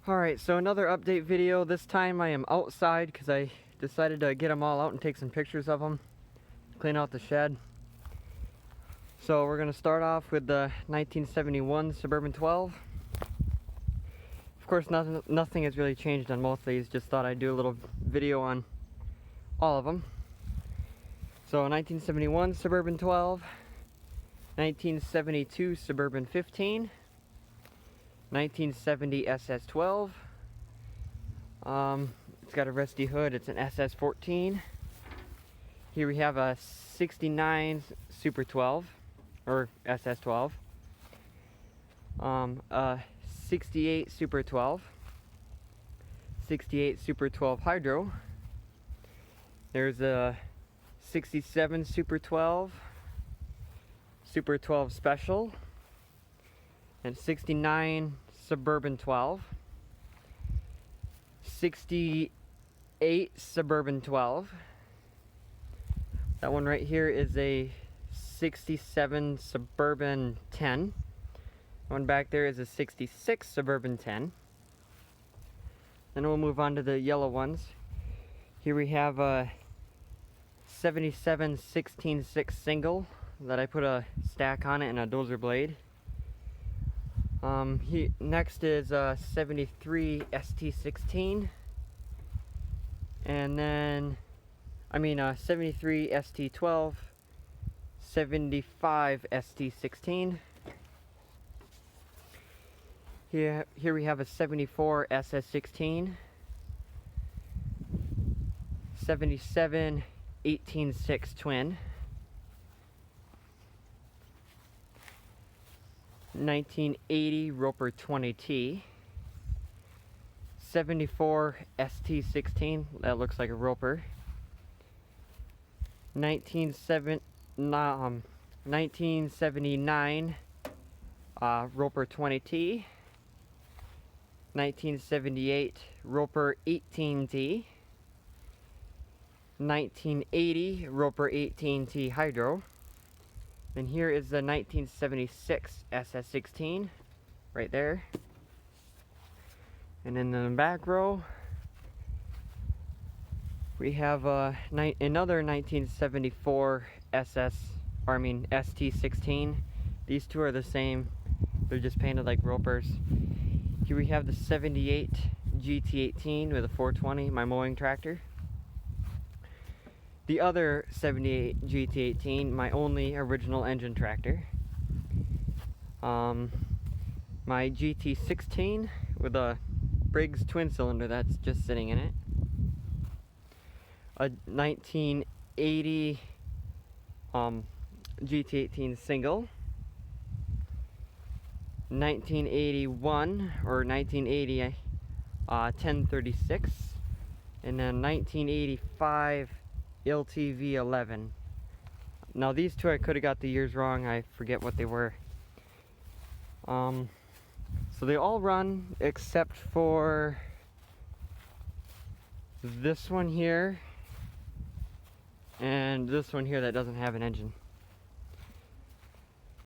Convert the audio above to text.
Alright, so another update video. This time I am outside because I decided to get them all out and take some pictures of them. Clean out the shed. So we're going to start off with the 1971 Suburban 12. Of course, nothing has really changed on most of these. Just thought I'd do a little video on all of them. So 1971 Suburban 12, 1972 Suburban 15, 1970 SS12. It's got a rusty hood. It's an SS14. Here we have a 69 Super 12 or SS12. A 68 Super 12. 68 Super 12 Hydro. There's a 67 Super 12. Super 12 Special. And 69 Suburban 12, 68 Suburban 12. That one right here is a 67 Suburban 10. One back there is a 66 Suburban 10. Then we'll move on to the yellow ones. Here we have a 77 16/6 single that I put a stack on it and a dozer blade. Next is a 73 ST16, and then, 73 ST12, 75 ST16. Here we have a 74 SS16, 77 18/6 twin, 1980 Roper 20T, 74 ST16, that looks like a Roper, 1979 Roper 20T, 1978 Roper 18T, 1980 Roper 18T Hydro. Then here is the 1976 SS16, right there. And in the back row, we have another 1974 ST16. These two are the same, they're just painted like Ropers. Here we have the 78 GT18 with a 420, my mowing tractor. The other 78 GT18, my only original engine tractor. My GT16 with a Briggs twin cylinder that's just sitting in it. A 1980 GT18 single. 1981 or 1980 1036. And then 1985 LTV 11. Now these two I could have got the years wrong. I forget what they were. So they all run except for this one here and this one here that doesn't have an engine.